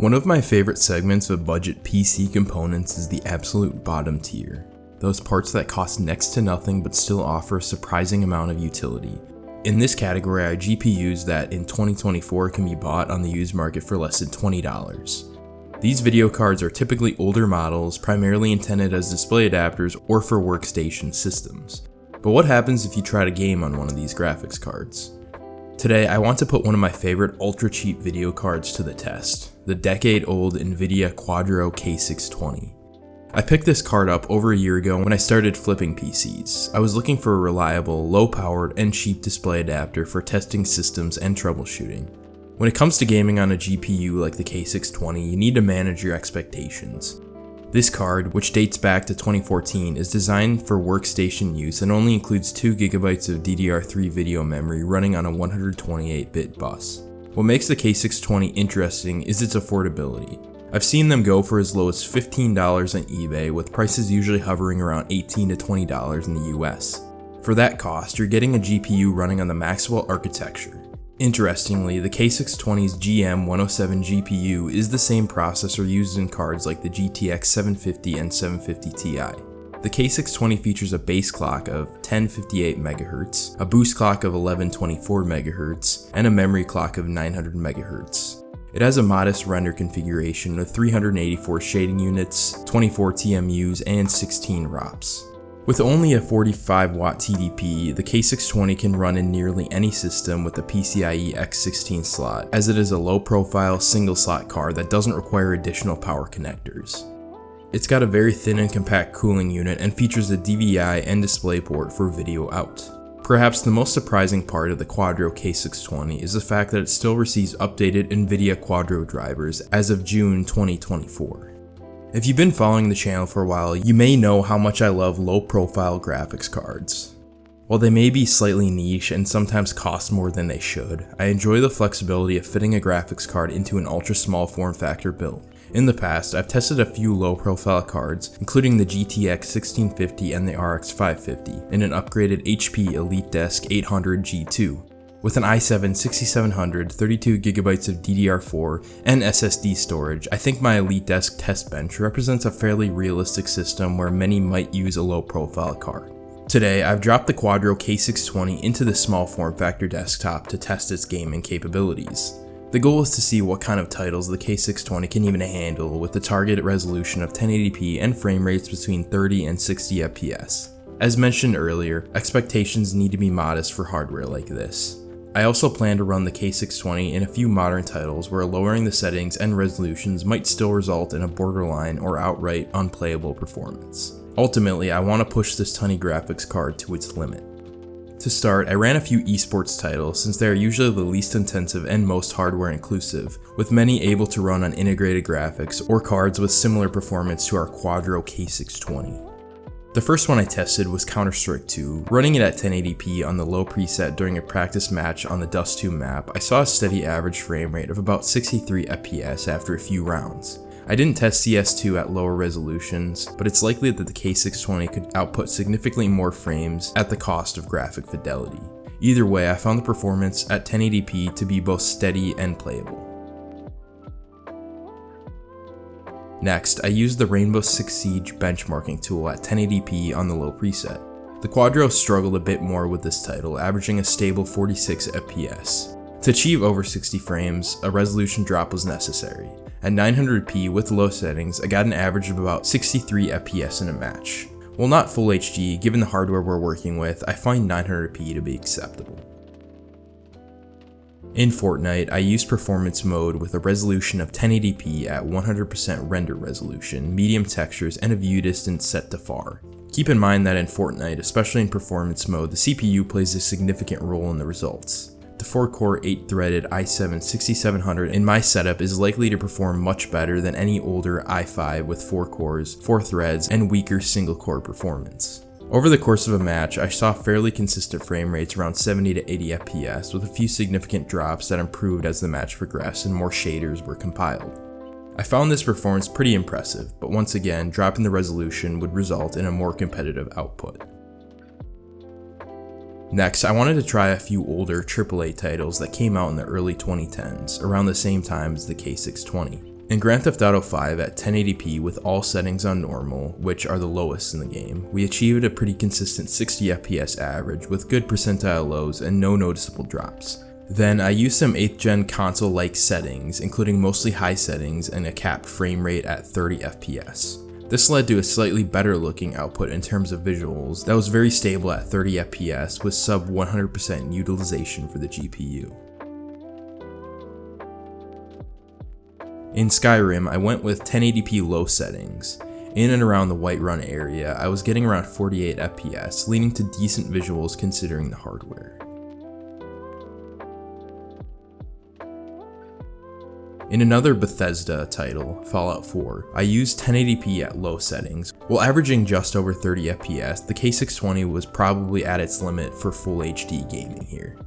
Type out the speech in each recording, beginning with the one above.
One of my favorite segments of budget PC components is the absolute bottom tier. Those parts that cost next to nothing but still offer a surprising amount of utility. In this category are GPUs that in 2024 can be bought on the used market for less than $20. These video cards are typically older models, primarily intended as display adapters or for workstation systems. But what happens if you try to game on one of these graphics cards? Today, I want to put one of my favorite ultra-cheap video cards to the test, the decade-old NVIDIA Quadro K620. I picked this card up over a year ago when I started flipping PCs. I was looking for a reliable, low-powered, and cheap display adapter for testing systems and troubleshooting. When it comes to gaming on a GPU like the K620, you need to manage your expectations. This card, which dates back to 2014, is designed for workstation use and only includes 2GB of DDR3 video memory running on a 128-bit bus. What makes the K620 interesting is its affordability. I've seen them go for as low as $15 on eBay, with prices usually hovering around $18 to $20 in the US. For that cost, you're getting a GPU running on the Maxwell architecture. Interestingly, the K620's GM107 GPU is the same processor used in cards like the GTX 750 and 750 Ti. The K620 features a base clock of 1058 MHz, a boost clock of 1124 MHz, and a memory clock of 900 MHz. It has a modest render configuration with 384 shading units, 24 TMUs, and 16 ROPs. With only a 45-watt TDP, the K620 can run in nearly any system with a PCIe X16 slot, as it is a low-profile, single-slot card that doesn't require additional power connectors. It's got a very thin and compact cooling unit and features a DVI and DisplayPort for video out. Perhaps the most surprising part of the Quadro K620 is the fact that it still receives updated NVIDIA Quadro drivers as of June 2024. If you've been following the channel for a while, you may know how much I love low-profile graphics cards. While they may be slightly niche and sometimes cost more than they should, I enjoy the flexibility of fitting a graphics card into an ultra-small form factor build. In the past, I've tested a few low-profile cards, including the GTX 1650 and the RX 550, in an upgraded HP EliteDesk 800 G2. With an i7 6700, 32GB of DDR4, and SSD storage, I think my EliteDesk test bench represents a fairly realistic system where many might use a low-profile card. Today, I've dropped the Quadro K620 into the small form factor desktop to test its gaming capabilities. The goal is to see what kind of titles the K620 can even handle with the targeted resolution of 1080p and frame rates between 30 and 60 FPS. As mentioned earlier, expectations need to be modest for hardware like this. I also plan to run the K620 in a few modern titles where lowering the settings and resolutions might still result in a borderline or outright unplayable performance. Ultimately, I want to push this tiny graphics card to its limit. To start, I ran a few esports titles since they are usually the least intensive and most hardware inclusive, with many able to run on integrated graphics or cards with similar performance to our Quadro K620. The first one I tested was Counter-Strike 2. Running it at 1080p on the low preset during a practice match on the Dust 2 map, I saw a steady average frame rate of about 63 FPS after a few rounds. I didn't test CS2 at lower resolutions, but it's likely that the K620 could output significantly more frames at the cost of graphic fidelity. Either way, I found the performance at 1080p to be both steady and playable. Next, I used the Rainbow Six Siege benchmarking tool at 1080p on the low preset. The Quadro struggled a bit more with this title, averaging a stable 46 FPS. To achieve over 60 frames, a resolution drop was necessary. At 900p with low settings, I got an average of about 63 FPS in a match. While not full HD, given the hardware we're working with, I find 900p to be acceptable. In Fortnite, I used performance mode with a resolution of 1080p at 100% render resolution, medium textures, and a view distance set to far. Keep in mind that in Fortnite, especially in performance mode, the CPU plays a significant role in the results. The 4-core 8-threaded i7 6700 in my setup is likely to perform much better than any older i5 with 4 cores, 4 threads, and weaker single-core performance. Over the course of a match, I saw fairly consistent frame rates around 70 to 80 FPS with a few significant drops that improved as the match progressed and more shaders were compiled. I found this performance pretty impressive, but once again, dropping the resolution would result in a more competitive output. Next, I wanted to try a few older AAA titles that came out in the early 2010s, around the same time as the K620. In Grand Theft Auto 5 at 1080p with all settings on normal, which are the lowest in the game, we achieved a pretty consistent 60 FPS average with good percentile lows and no noticeable drops. Then I used some 8th gen console-like settings, including mostly high settings and a capped frame rate at 30 FPS. This led to a slightly better looking output in terms of visuals that was very stable at 30 FPS with sub 100% utilization for the GPU. In Skyrim, I went with 1080p low settings. In and around the Whiterun area, I was getting around 48 FPS, leading to decent visuals considering the hardware. In another Bethesda title, Fallout 4, I used 1080p at low settings. While averaging just over 30 FPS, the K620 was probably at its limit for full HD gaming here.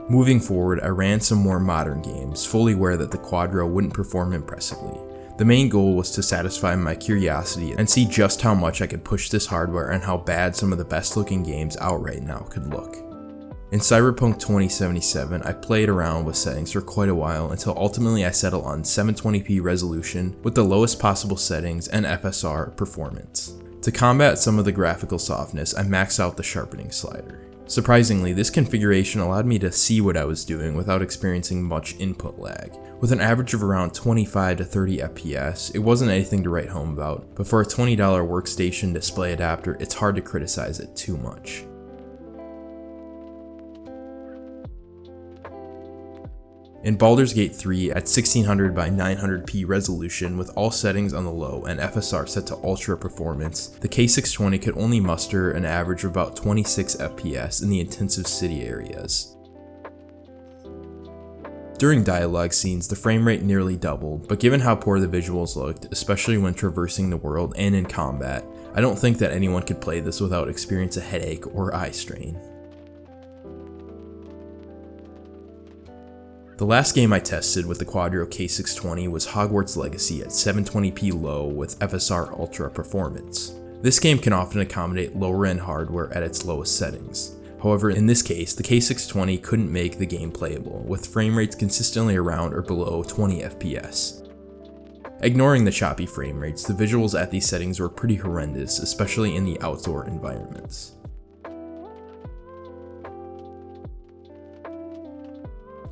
Moving forward, I ran some more modern games, fully aware that the Quadro wouldn't perform impressively. The main goal was to satisfy my curiosity and see just how much I could push this hardware and how bad some of the best looking games out right now could look. In Cyberpunk 2077, I played around with settings for quite a while until ultimately I settled on 720p resolution with the lowest possible settings and FSR performance. To combat some of the graphical softness, I maxed out the sharpening slider. Surprisingly, this configuration allowed me to see what I was doing without experiencing much input lag. With an average of around 25 to 30 FPS, it wasn't anything to write home about, but for a $20 workstation display adapter, it's hard to criticize it too much. In Baldur's Gate 3 at 1600 by 900p resolution with all settings on the low and FSR set to ultra performance, the K620 could only muster an average of about 26 FPS in the intensive city areas. During dialogue scenes, the frame rate nearly doubled, but given how poor the visuals looked, especially when traversing the world and in combat, I don't think that anyone could play this without experiencing a headache or eye strain. The last game I tested with the Quadro K620 was Hogwarts Legacy at 720p low with FSR Ultra performance. This game can often accommodate lower end hardware at its lowest settings. However, in this case, the K620 couldn't make the game playable, with frame rates consistently around or below 20 FPS. Ignoring the choppy frame rates, the visuals at these settings were pretty horrendous, especially in the outdoor environments.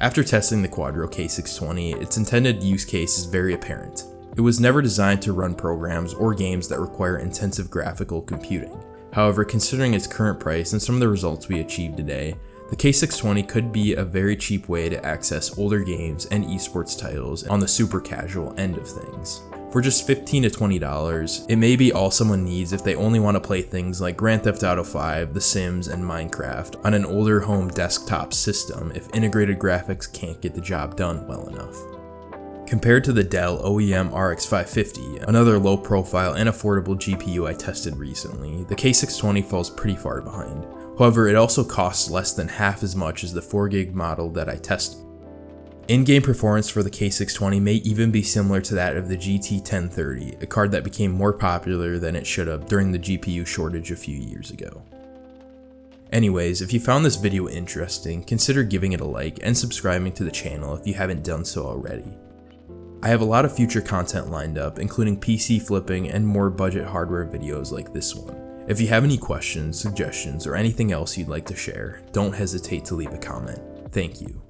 After testing the Quadro K620, its intended use case is very apparent. It was never designed to run programs or games that require intensive graphical computing. However, considering its current price and some of the results we achieved today, the K620 could be a very cheap way to access older games and esports titles on the super casual end of things. For just $15 to $20, it may be all someone needs if they only want to play things like Grand Theft Auto 5, The Sims, and Minecraft on an older home desktop system if integrated graphics can't get the job done well enough. Compared to the Dell OEM RX 550, another low profile and affordable GPU I tested recently, the K620 falls pretty far behind. However, it also costs less than half as much as the 4GB model that I tested. In-game performance for the K620 may even be similar to that of the GT 1030, a card that became more popular than it should have during the GPU shortage a few years ago. Anyways, if you found this video interesting, consider giving it a like and subscribing to the channel if you haven't done so already. I have a lot of future content lined up, including PC flipping and more budget hardware videos like this one. If you have any questions, suggestions, or anything else you'd like to share, don't hesitate to leave a comment. Thank you.